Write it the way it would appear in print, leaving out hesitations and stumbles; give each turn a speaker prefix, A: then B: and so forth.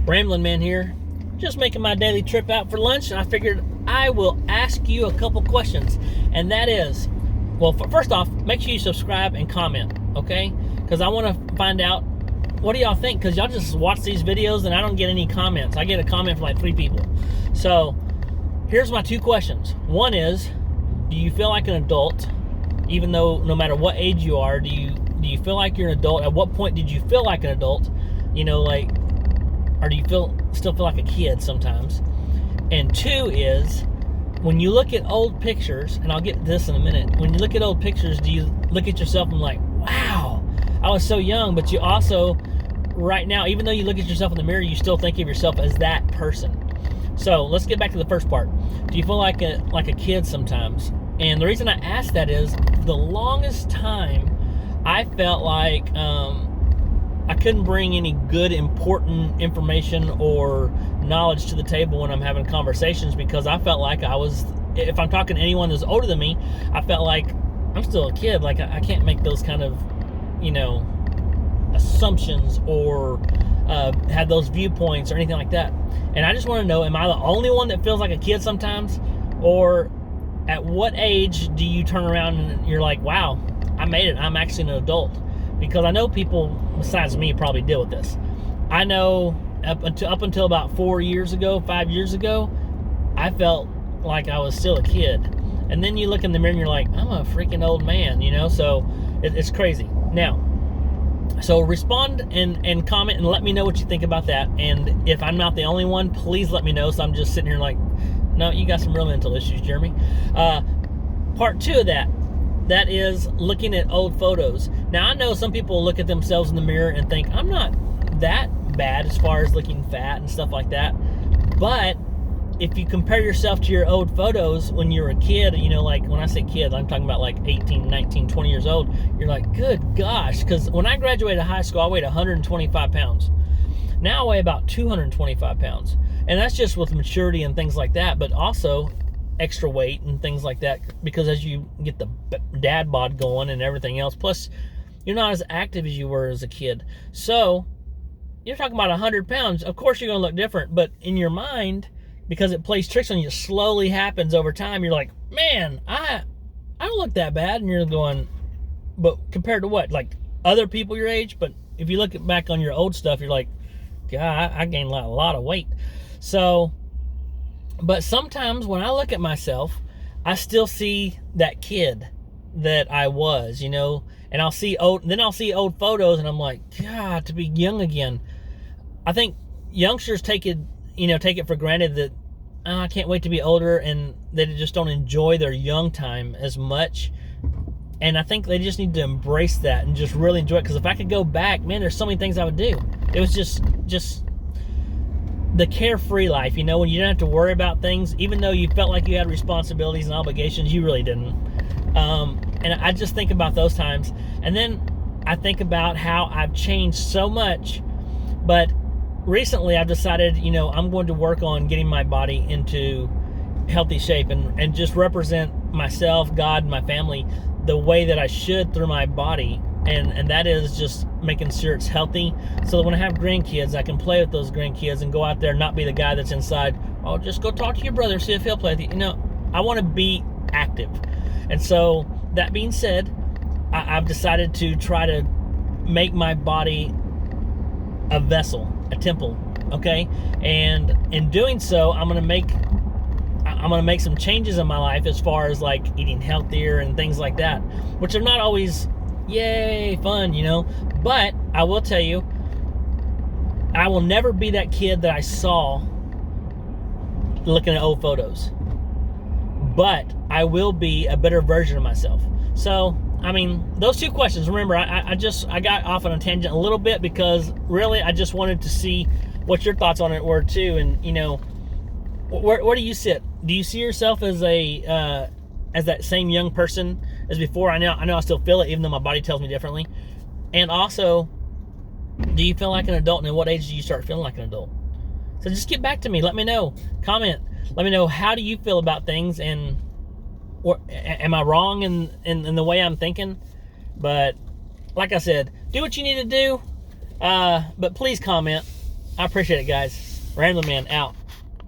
A: Ramblin man here, just making my daily trip out for lunch, and I figured I will ask you a couple questions. And that is, well, first off, make sure you subscribe and comment, okay? Because I want to find out, what do y'all think? Because y'all just watch these videos and I don't get any comments. I get a comment from like 3 people. So here's my 2 questions. One is, do you feel like an adult, even though no matter what age you are? Do you feel like you're an adult? At what point did you feel like an adult? You know, like, or do you still feel like a kid sometimes? And 2 is, when you look at old pictures, and I'll get to this in a minute, when you look at old pictures, do you look at yourself and like, wow, I was so young? But you also, right now, even though you look at yourself in the mirror, you still think of yourself as that person. So let's get back to the first part. Do you feel like a kid sometimes? And the reason I ask that is, the longest time I felt like I couldn't bring any good, important information or knowledge to the table when I'm having conversations, because I felt like if I'm talking to anyone that's older than me, I felt like I'm still a kid. Like, I can't make those kind of, assumptions or have those viewpoints or anything like that. And I just want to know, am I the only one that feels like a kid sometimes? Or at what age do you turn around and you're like, wow, I made it, I'm actually an adult? Because I know people besides me probably deal with this. I know up until about 5 years ago, I felt like I was still a kid. And then you look in the mirror and you're like, I'm a freaking old man, so it's crazy. Now, so respond and comment and let me know what you think about that. And if I'm not the only one, please let me know, so I'm just sitting here like, no, you got some real mental issues, Jeremy. Part 2 of that is looking at old photos. Now, I know some people look at themselves in the mirror and think, I'm not that bad as far as looking fat and stuff like that. But if you compare yourself to your old photos when you're a kid, like when I say kid, I'm talking about like 18, 19, 20 years old, you're like, good gosh. Because when I graduated high school, I weighed 125 pounds. Now I weigh about 225 pounds. And that's just with maturity and things like that, but also extra weight and things like that, because as you get the dad bod going and everything else, plus you're not as active as you were as a kid. So you're talking about 100 pounds. Of course you're going to look different, but in your mind, because it plays tricks on you, slowly happens over time. You're like, man, I don't look that bad. And you're going, but compared to what? Like other people your age? But if you look back on your old stuff, you're like, God, I gained a lot of weight. So, but sometimes when I look at myself, I still see that kid that I was, and I'll see old photos and I'm like, God, to be young again. I think youngsters take it for granted that, oh, I can't wait to be older, and they just don't enjoy their young time as much. And I think they just need to embrace that and just really enjoy it. Because if I could go back, man, there's so many things I would do. It was just the carefree life, when you didn't have to worry about things. Even though you felt like you had responsibilities and obligations, you really didn't. And I just think about those times. And then I think about how I've changed so much. But recently I've decided, I'm going to work on getting my body into healthy shape and just represent myself, God, and my family the way that I should through my body. And that is just making sure it's healthy, so that when I have grandkids, I can play with those grandkids and go out there and not be the guy that's inside, oh, just go talk to your brother, see if he'll play with you. I want to be active. And so, that being said, I've decided to try to make my body a vessel, a temple, okay? And in doing so, I'm gonna make some changes in my life as far as like eating healthier and things like that, which are not always yay fun, but I will tell you, I will never be that kid that I saw looking at old photos, but I will be a better version of myself. So those 2 questions, remember, I got off on a tangent a little bit, because really I just wanted to see what your thoughts on it were too. And where do you sit? Do you see yourself as that same young person as before? I know I still feel it, even though my body tells me differently. And also, do you feel like an adult, and at what age do you start feeling like an adult? So just get back to me. Let me know. Comment. Let me know, how do you feel about things, and am I wrong in the way I'm thinking? But like I said, do what you need to do. But please comment. I appreciate it, guys. Ramblin' Man out.